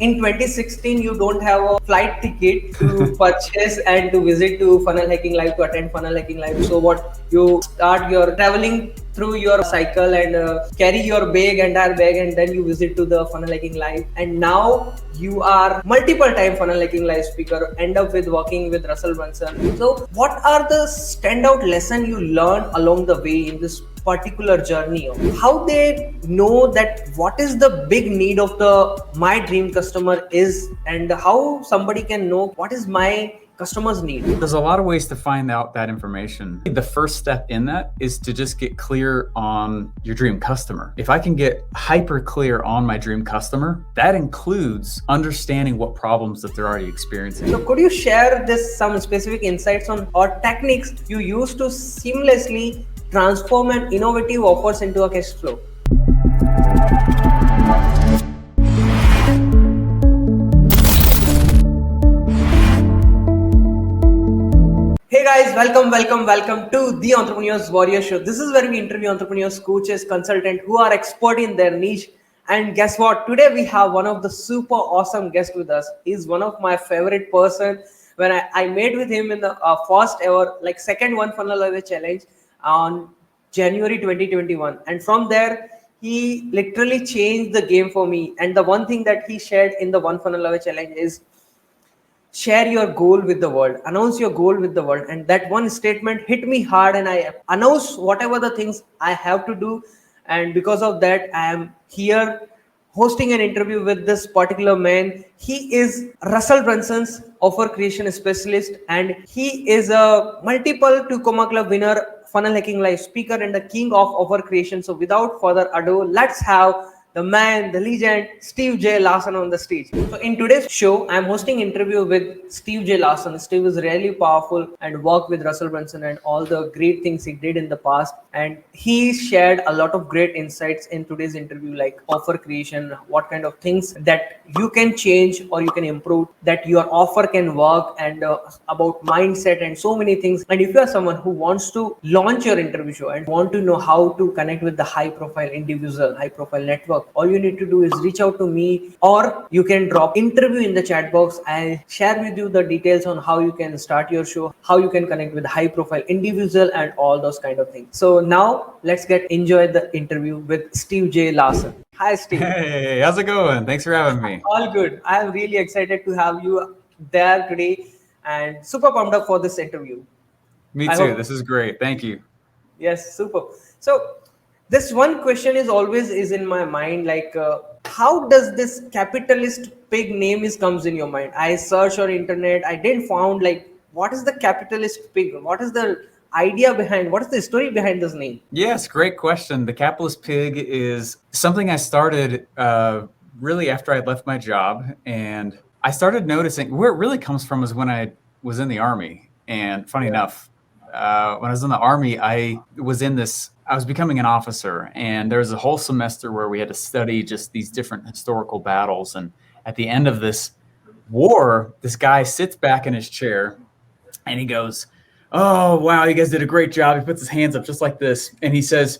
in 2016 you don't have a flight ticket to purchase and to visit to funnel hacking live, to attend funnel hacking live. So what, you start your traveling through your cycle and carry your entire bag, and then you visit to the funnel hacking live, and now you are multiple time funnel hacking live speaker, end up with working with Russell Brunson. So what are the standout lesson you learned along the way in this particular journey? How they know that what is the big need of the my dream customer is, and how somebody can know what is my customer's need? There's a lot of ways to find out that information. The first step in that is to just get clear on your dream customer. If I can get hyper clear on my dream customer, that includes understanding what problems that they're already experiencing. So could you share some specific insights on or techniques you use to seamlessly transform an innovative offers into a cash flow? Hey guys, welcome to the Entrepreneurs Warrior Show. This is where we interview entrepreneurs, coaches, consultants who are expert in their niche. And guess what? Today we have one of the super awesome guests with us. He's one of my favorite person. When I met with him in the first ever, second one funnel away challenge on January 2021. And from there, he literally changed the game for me. And the one thing that he shared in the one funnel away challenge is share your goal with the world, announce your goal with the world. And that one statement hit me hard, and I announced whatever the things I have to do. And because of that, I am here hosting an interview with this particular man. He is Russell Brunson's offer creation specialist, and he is a multiple Tacoma Club winner, funnel hacking live speaker, and the king of offer creation. So without further ado, let's have the man, the legend, Steve J LARSEN on the stage. So in today's show, I'm hosting interview with Steve J LARSEN. Steve is really powerful and worked with Russell Brunson and all the great things he did in the past. And he shared a lot of great insights in today's interview, like offer creation, what kind of things that you can change or you can improve, that your offer can work, and about mindset and so many things. And if you are someone who wants to launch your interview show and want to know how to connect with the high profile individual, high profile network, all you need to do is reach out to me, or you can drop interview in the chat box. I'll share with you the details on how you can start your show, how you can connect with high profile individual, and all those kind of things. So now let's enjoy the interview with Steve J LARSEN. Hi Steve. Hey, how's it going? Thanks for having me. All good. I'm really excited to have you there today and super pumped up for this interview. Me too. This is great. Thank you. Yes, super. So this one question is always in my mind, how does this capitalist pig name comes in your mind? I search on internet, I didn't found what is the capitalist pig? What is the idea behind, what is the story behind this name? Yes, great question. The capitalist pig is something I started really after I left my job, and I started noticing where it really comes from is when I was in the Army. And funny enough, when I was in the Army, I was becoming an officer, and there was a whole semester where we had to study just these different historical battles. And at the end of this war, this guy sits back in his chair and he goes, "Oh, wow, you guys did a great job." He puts his hands up just like this. And he says,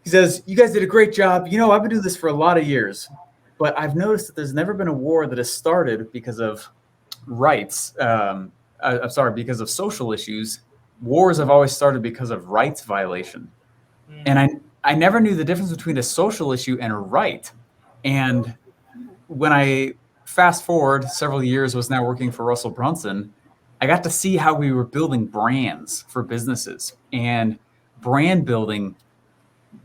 "You guys did a great job. You know, I've been doing this for a lot of years, but I've noticed that there's never been a war that has started because of rights. Because of social issues. Wars have always started because of rights violation." And I never knew the difference between a social issue and a right. And when I fast forward several years, was now working for Russell Brunson, I got to see how we were building brands for businesses. And brand building,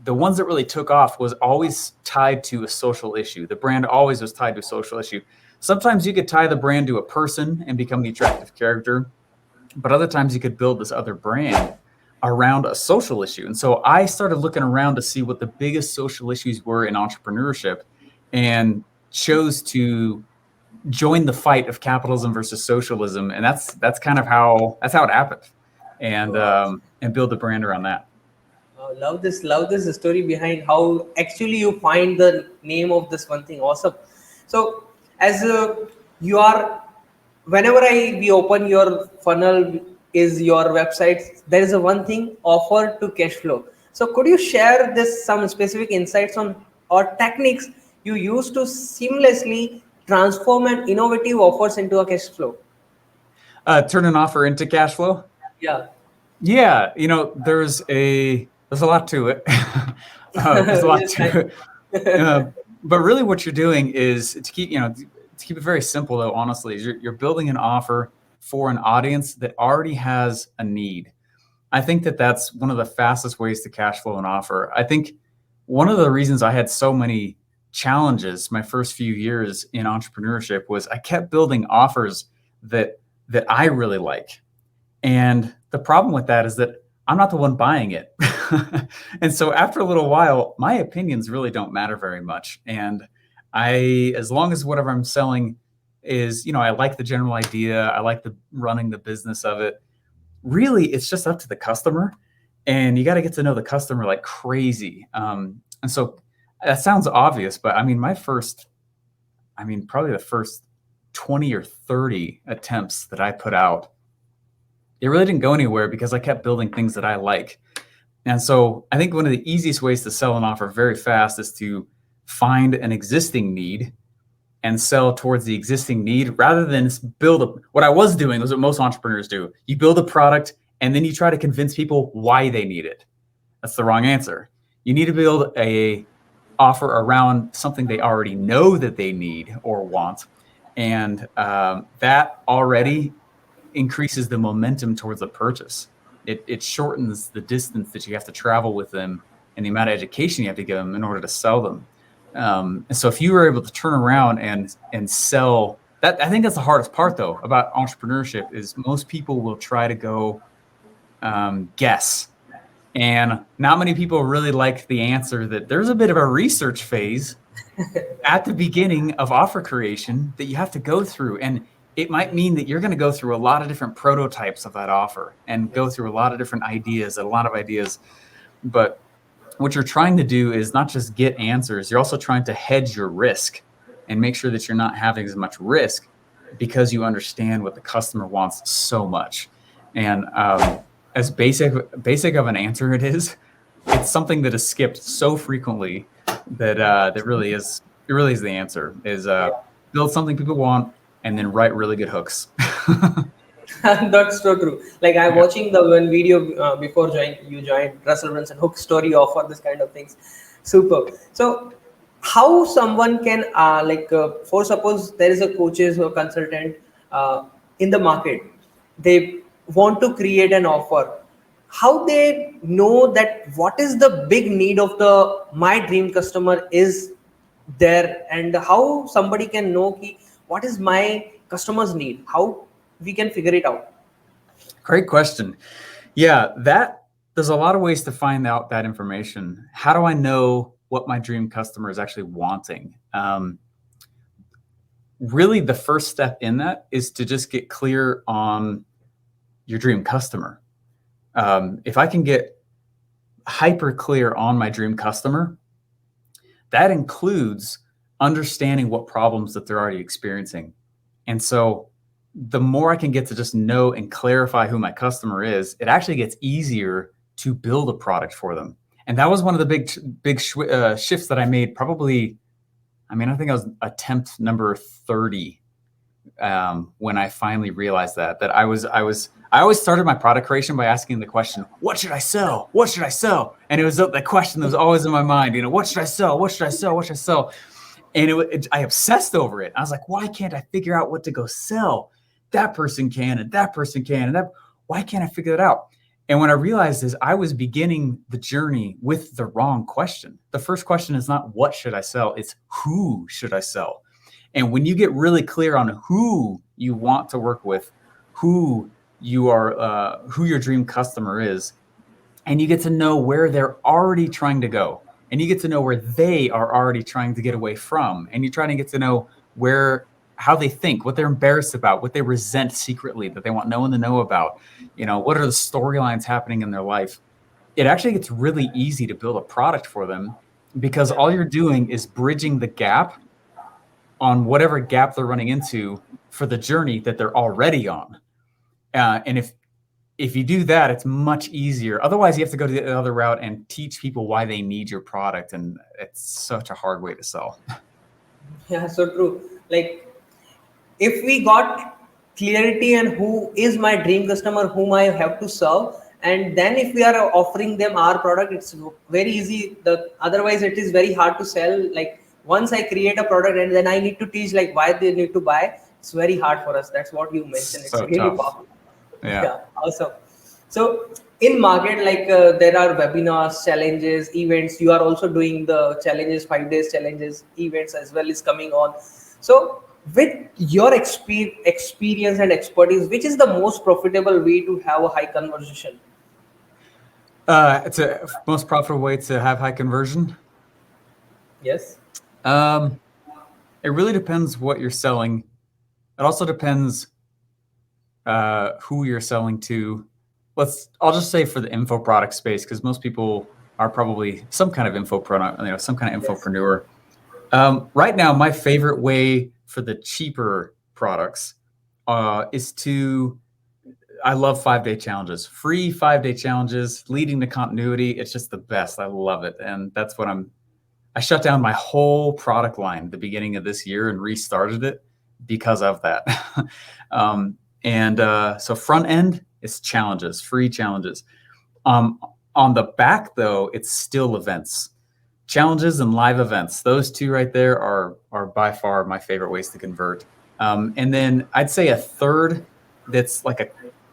the ones that really took off, was always tied to a social issue. The brand always was tied to a social issue. Sometimes you could tie the brand to a person and become the attractive character, but other times you could build this other brand around a social issue. And so I started looking around to see what the biggest social issues were in entrepreneurship, and chose to join the fight of capitalism versus socialism. And that's kind of how it happened, and build the brand around that. Love this story behind how actually you find the name of this one thing. Awesome. So as you are, whenever we open your funnel is your website, there is a one thing, offer to cash flow. So could you share some specific insights on or techniques you use to seamlessly transform an innovative offers into a cash flow? Turn an offer into cash flow. Yeah. Yeah, there's a lot to it. There's a lot Yes, to it. But really, what you're doing is to keep it very simple. Though, honestly, is you're building an offer for an audience that already has a need. I think that that's one of the fastest ways to cash flow an offer. I think one of the reasons I had so many challenges my first few years in entrepreneurship was I kept building offers that I really like. And the problem with that is that I'm not the one buying it. And so after a little while, my opinions really don't matter very much. And as long as whatever I'm selling is, I like the general idea, I like the running the business of it. Really, it's just up to the customer, and you got to get to know the customer like crazy. And so that sounds obvious, but I mean, probably the first 20 or 30 attempts that I put out, it really didn't go anywhere because I kept building things that I like. And so I think one of the easiest ways to sell an offer very fast is to find an existing need and sell towards the existing need rather than what I was doing was what most entrepreneurs do. You build a product and then you try to convince people why they need it. That's the wrong answer. You need to build a offer around something they already know that they need or want. And that already increases the momentum towards the purchase. It shortens the distance that you have to travel with them and the amount of education you have to give them in order to sell them. And so if you were able to turn around and sell that, I think that's the hardest part though about entrepreneurship is most people will try to go guess. And not many people really like the answer that there's a bit of a research phase at the beginning of offer creation that you have to go through. And it might mean that you're going to go through a lot of different prototypes of that offer and go through a lot of different ideas, But what you're trying to do is not just get answers, you're also trying to hedge your risk and make sure that you're not having as much risk because you understand what the customer wants so much. And as basic of an answer it's something that is skipped so frequently that really is the answer is build something people want and then write really good hooks. That's so true. Like I'm watching the one video before you joined Russell Brunson hook story offer, this kind of things. Super. So how someone can for suppose there is a coaches or consultant in the market, they want to create an offer. How they know that what is the big need of the my dream customer is there, and how somebody can know what is my customer's need? How we can figure it out? Great question. Yeah, there's a lot of ways to find out that information. How do I know what my dream customer is actually wanting? Really, the first step in that is to just get clear on your dream customer. If I can get hyper clear on my dream customer, that includes understanding what problems that they're already experiencing. And so the more I can get to just know and clarify who my customer is, it actually gets easier to build a product for them. And that was one of the big shifts that I made probably, I think I was attempt number 30 when I finally realized that I always started my product creation by asking the question, what should I sell? What should I sell? And it was that question that was always in my mind, what should I sell? What should I sell? What should I sell? And I obsessed over it. I was like, why can't I figure out what to go sell? That person can, and that person can, and why can't I figure that out? And when I realized is I was beginning the journey with the wrong question. The first question is not what should I sell? It's who should I sell? And when you get really clear on who you want to work with, who your dream customer is, and you get to know where they're already trying to go, and you get to know where they are already trying to get away from, and you're trying to get to know how they think, what they're embarrassed about, what they resent secretly that they want no one to know about, what are the storylines happening in their life. It actually gets really easy to build a product for them because all you're doing is bridging the gap on whatever gap they're running into for the journey that they're already on. And if you do that, it's much easier. Otherwise, you have to go to the other route and teach people why they need your product. And it's such a hard way to sell. Yeah, so true. Like if we got clarity and who is my dream customer whom I have to serve, and then if we are offering them our product, it's very easy. The otherwise it is very hard to sell. Like once I create a product and then I need to teach like why they need to buy, it's very hard for us. That's what you mentioned. It's So really tough. powerful. Yeah. Yeah, awesome. So in market, like there are webinars, challenges, events. You are also doing the challenges, 5 days challenges, events as well is coming on. So with your experience and expertise, which is the most profitable way to have a high conversation? It's a most profitable way to have high conversion. Yes. It really depends what you're selling. It also depends who you're selling to. I'll just say for the info product space, because most people are probably some kind of info product, some kind of Yes. infopreneur. Right now, my favorite way for the cheaper products is I love 5-day challenges, free 5-day challenges, leading to continuity. It's just the best. I love it. And that's what I shut down my whole product line at the beginning of this year and restarted it because of that. So front end is challenges, free challenges. On the back though, it's still events. Challenges and live events. Those two right there are by far my favorite ways to convert. And then I'd say a third that's like a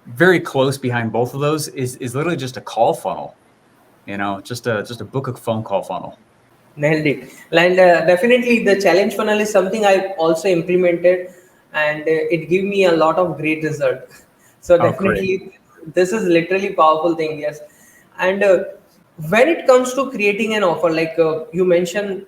very close behind both of those is literally just a call funnel. Just a book a phone call funnel. Nailed it. And definitely the challenge funnel is something I also implemented, and it gave me a lot of great result. So Oh, great. definitely this is literally powerful thing. Yes. And when it comes to creating an offer, like you mentioned,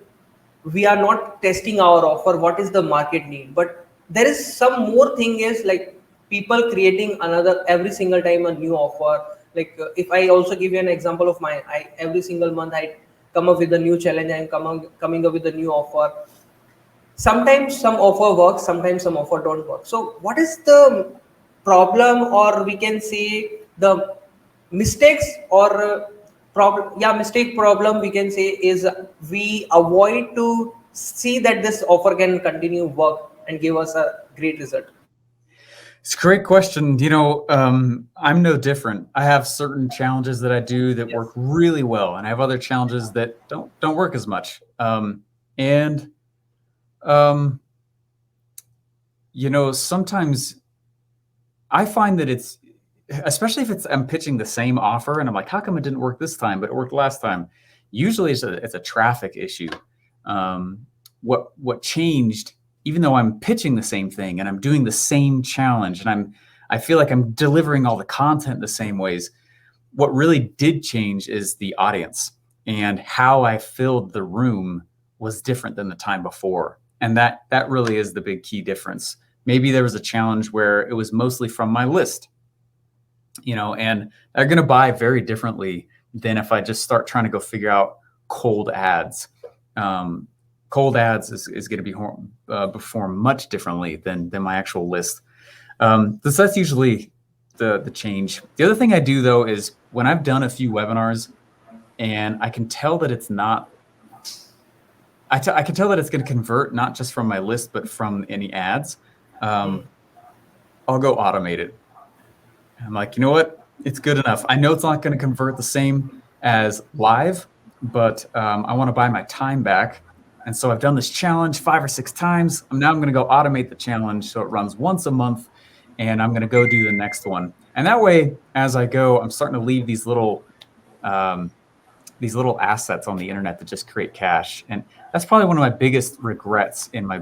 we are not testing our offer, what is the market need, but there is some more thing is like people creating another every single time a new offer. Like if I also give you an example of mine, I every single month I come up with a new challenge and coming up with a new offer. Sometimes some offer works, sometimes some offer don't work. So what is the problem, or we can say the mistakes or problem, yeah, mistake problem we can say is we avoid to see that this offer can continue work and give us a great result? It's a great question. I'm no different. I have certain challenges that I do that work Yes. really well, and I have other challenges that don't work as much. And sometimes I find that it's, especially if I'm pitching the same offer and I'm like, how come it didn't work this time, but it worked last time? Usually it's a traffic issue. What changed, even though I'm pitching the same thing and I'm doing the same challenge and I feel like I'm delivering all the content the same ways, what really did change is the audience, and how I filled the room was different than the time before. And that really is the big key difference. Maybe there was a challenge where it was mostly from my list, and they're going to buy very differently than if I just start trying to go figure out cold ads. Cold ads is going to perform much differently than my actual list. That's usually the change. The other thing I do though is when I've done a few webinars and I can tell that it's not, I can tell that it's going to convert not just from my list, but from any ads. I'll go automate it. I'm like, you know what? It's good enough. I know it's not going to convert the same as live, but I want to buy my time back. And so I've done this challenge 5 or 6 times. I'm going to go automate the challenge so it runs once a month, and I'm going to go do the next one. And that way, as I go, I'm starting to leave these little assets on the internet that just create cash. And that's probably one of my biggest regrets in my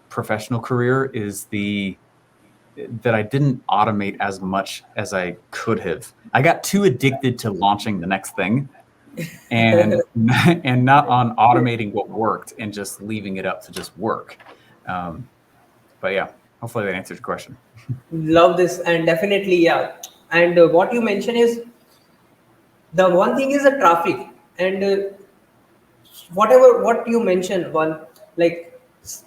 professional career is that I didn't automate as much as I could have. I got too addicted to launching the next thing and not on automating what worked and just leaving it up to just work. But yeah, hopefully that answers your question. Love this, and definitely, yeah. And what you mentioned is the one thing is the traffic, and whatever what you mentioned, one like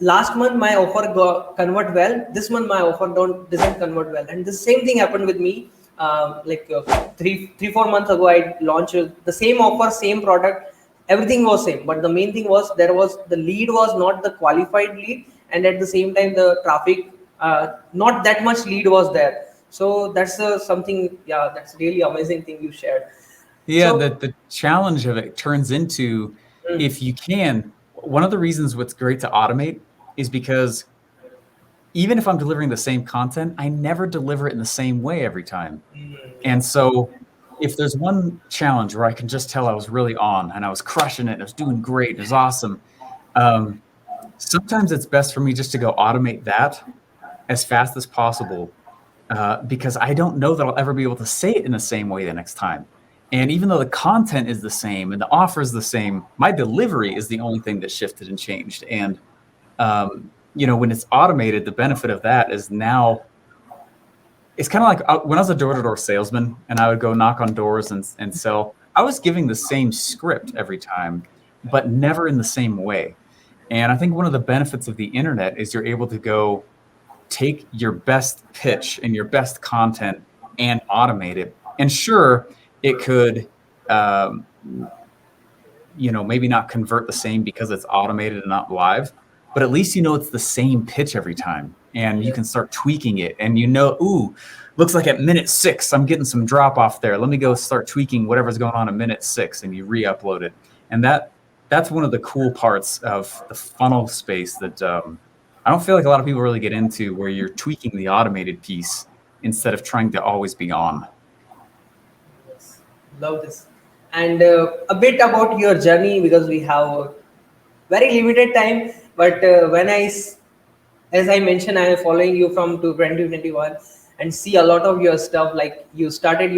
last month my offer convert well, this month my offer doesn't convert well, and the same thing happened with me. Like 3-4 months ago, I launched the same offer, same product, everything was same, but the main thing was the lead was not the qualified lead, and at the same time the traffic, not that much lead was there. So that's something, yeah, that's really amazing thing you shared. Yeah, So the challenge of it turns into, if you can, one of the reasons what's great to automate is because even if I'm delivering the same content, I never deliver it in the same way every time. And so if there's one challenge where I can just tell I was really on and I was crushing it, and I was doing great, it was awesome. Sometimes it's best for me just to go automate that as fast as possible, because I don't know that I'll ever be able to say it in the same way the next time. And even though the content is the same and the offer is the same, my delivery is the only thing that shifted and changed. And when it's automated, the benefit of that is now it's kind of like when I was a door-to-door salesman and I would go knock on doors and sell. I was giving the same script every time, but never in the same way. And I think one of the benefits of the internet is you're able to go take your best pitch and your best content and automate it. And sure, it could, maybe not convert the same because it's automated and not live, but at least it's the same pitch every time. And you can start tweaking it. And ooh, looks like at minute 6, I'm getting some drop off there. Let me go start tweaking whatever's going on at minute 6, and you re-upload it. And that's one of the cool parts of the funnel space that I don't feel like a lot of people really get into, where you're tweaking the automated piece instead of trying to always be on. yes, love this. And a bit about your journey, because we have very limited time. But as I mentioned, I am following you from 2021 and see a lot of your stuff. Like you started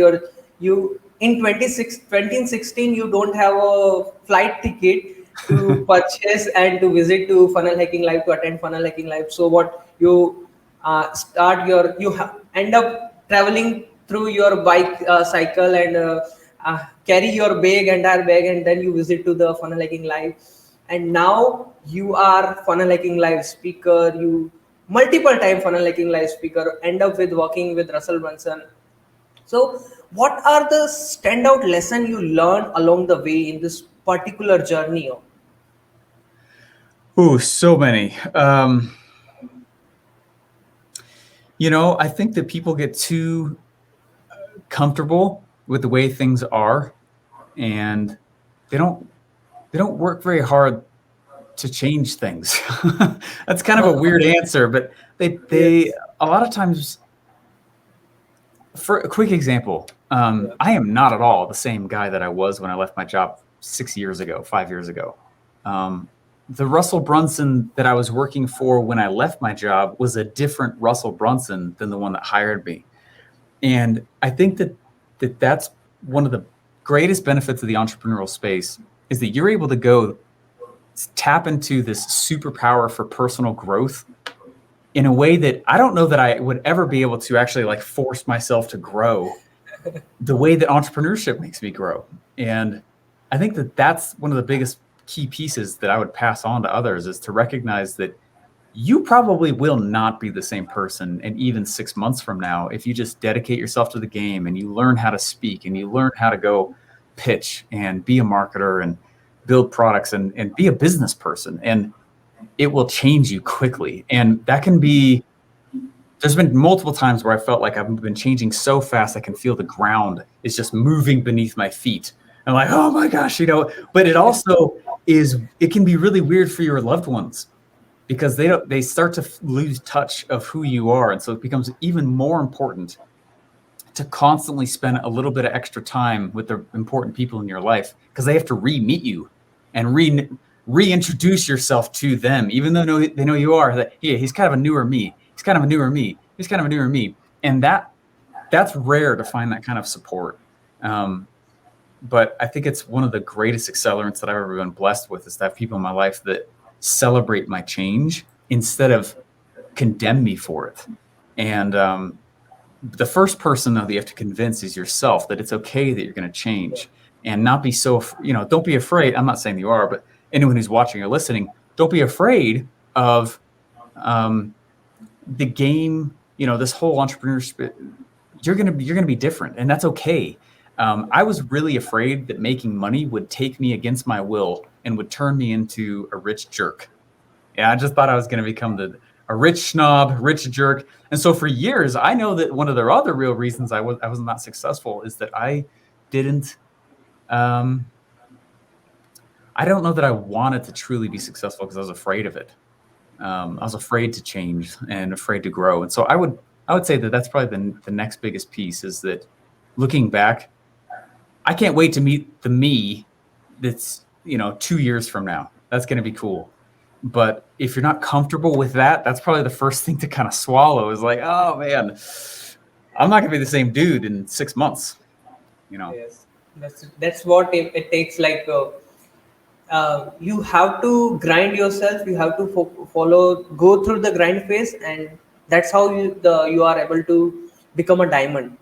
you in 2016, you don't have a flight ticket to purchase and to visit to Funnel Hacking Live, to attend Funnel Hacking Live. So what you end up traveling through your bike cycle and carry your entire bag, and then you visit to the Funnel Hacking Live. And now you are Funnel Hacking Live speaker, you multiple time Funnel Hacking Live speaker, end up with working with Russell Brunson. So what are the standout lesson you learned along the way in this particular journey? Oh, so many. I think that people get too comfortable with the way things are, and they don't work very hard to change things. That's kind of a weird answer, but they a lot of times. For a quick example, I am not at all the same guy that I was when I left my job 5 years ago. The Russell Brunson that I was working for when I left my job was a different Russell Brunson than the one that hired me. And I think that's one of the greatest benefits of the entrepreneurial space, is that you're able to go tap into this superpower for personal growth in a way that I don't know that I would ever be able to actually like force myself to grow the way that entrepreneurship makes me grow. And I think that that's one of the biggest key pieces that I would pass on to others, is to recognize that you probably will not be the same person. And even 6 months from now, if you just dedicate yourself to the game and you learn how to speak and you learn how to go pitch and be a marketer and build products and be a business person, and it will change you quickly. And that can be, there's been multiple times where I felt like I've been changing so fast, I can feel the ground is just moving beneath my feet. I'm like, oh my gosh, but it also it can be really weird for your loved ones, because they start to lose touch of who you are. And so it becomes even more important to constantly spend a little bit of extra time with the important people in your life, because they have to re-meet you and reintroduce yourself to them, even though they know you are. That, yeah, he's kind of a newer me. He's kind of a newer me. He's kind of a newer me. And that's rare to find that kind of support. But I think it's one of the greatest accelerants that I've ever been blessed with, is to have people in my life that celebrate my change instead of condemn me for it. And the first person that you have to convince is yourself that it's okay that you're going to change, and not be so, don't be afraid. I'm not saying you are, but anyone who's watching or listening, don't be afraid of the game. This whole entrepreneurship, you're going to be different, and that's okay. I was really afraid that making money would take me against my will and would turn me into a rich jerk. Yeah, I just thought I was going to become a rich snob, rich jerk. And so for years, I know that one of the other real reasons I was not successful is that I didn't, I don't know that I wanted to truly be successful because I was afraid of it. I was afraid to change and afraid to grow. And so I would say that that's probably the next biggest piece is that looking back, I can't wait to meet the me that's, 2 years from now. That's going to be cool. But if you're not comfortable with that, that's probably the first thing to kind of swallow is like, oh man, I'm not going to be the same dude in 6 months. Yes, that's what it takes. Like you have to grind yourself. You have to go through the grind phase, and that's how you are able to become a diamond.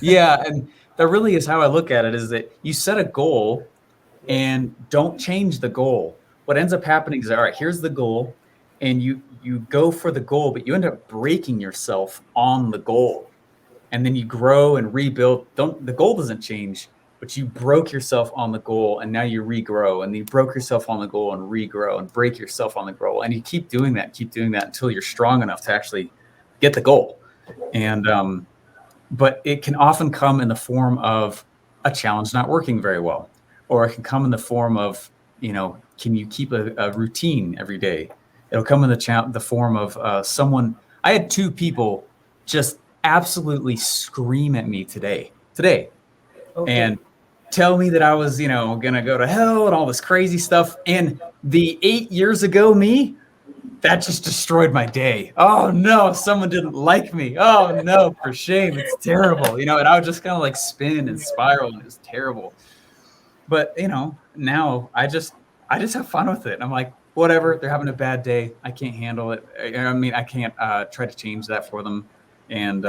Yeah, and that really is how I look at it is that you set a goal and don't change the goal. What ends up happening is, all right, here's the goal, and you go for the goal, but you end up breaking yourself on the goal. And then you grow and rebuild. The goal doesn't change, but you broke yourself on the goal and now you regrow, and you broke yourself on the goal and regrow and break yourself on the goal. And you keep doing that until you're strong enough to actually get the goal. And, but it can often come in the form of a challenge not working very well, or it can come in the form of, can you keep a routine every day? It'll come in the form of someone. I had 2 people just absolutely scream at me today, Okay. and tell me that I was, gonna go to hell and all this crazy stuff. And the 8 years ago me, that just destroyed my day. Oh no, someone didn't like me. Oh no, for shame. It's terrible. And I would just kind of like spin and spiral, and it was terrible. But now I just have fun with it. I'm like, whatever, they're having a bad day. I can't handle it. I mean, I can't try to change that for them. And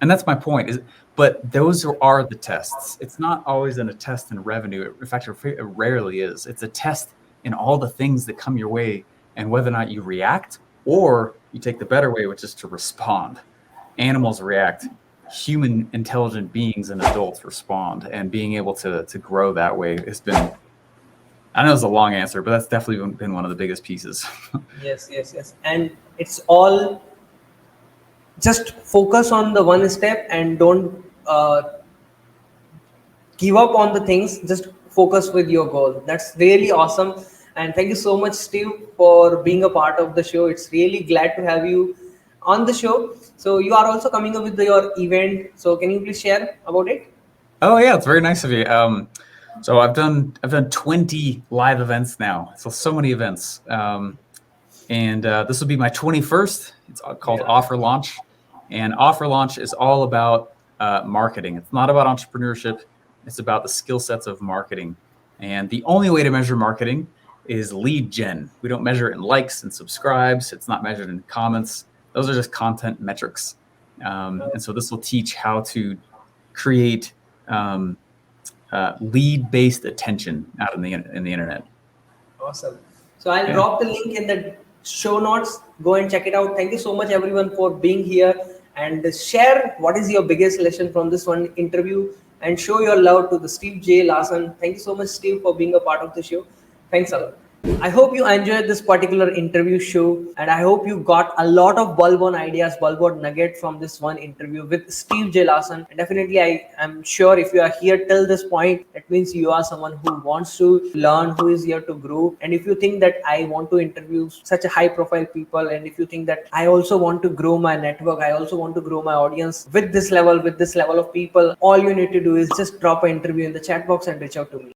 that's my point but those are the tests. It's not always a test in revenue. In fact, it rarely is. It's a test in all the things that come your way and whether or not you react or you take the better way, which is to respond. Animals react. Human intelligent beings and adults respond, and being able to grow that way has been, I know it's a long answer, but that's definitely been one of the biggest pieces. Yes. And it's all just focus on the one step and don't give up on the things. Just focus with your goal. That's really awesome. And thank you so much, Steve, for being a part of the show. It's really glad to have you on the show. So you are also coming up with your event. So can you please share about it? Oh yeah, it's very nice of you. So I've done 20 live events now. So many events. And this will be my 21st. It's called Offer Launch. And Offer Launch is all about marketing. It's not about entrepreneurship. It's about the skill sets of marketing. And the only way to measure marketing is lead gen. We don't measure it in likes and subscribes. It's not measured in comments. Those are just content metrics. And so this will teach how to create lead-based attention out in the internet. Awesome. So I'll drop the link in the show notes. Go and check it out. Thank you so much, everyone, for being here, and share what is your biggest lesson from this one interview, and show your love to the Steve J Larsen. Thank you so much, Steve, for being a part of the show. Thanks a lot. I hope you enjoyed this particular interview show, and I hope you got a lot of bulb-on ideas, bulb-on nugget from this one interview with Steve J Larsen. And definitely, I am sure if you are here till this point, that means you are someone who wants to learn, who is here to grow. And if you think that I want to interview such a high-profile people, and if you think that I also want to grow my network, I also want to grow my audience with this level of people, all you need to do is just drop an interview in the chat box and reach out to me.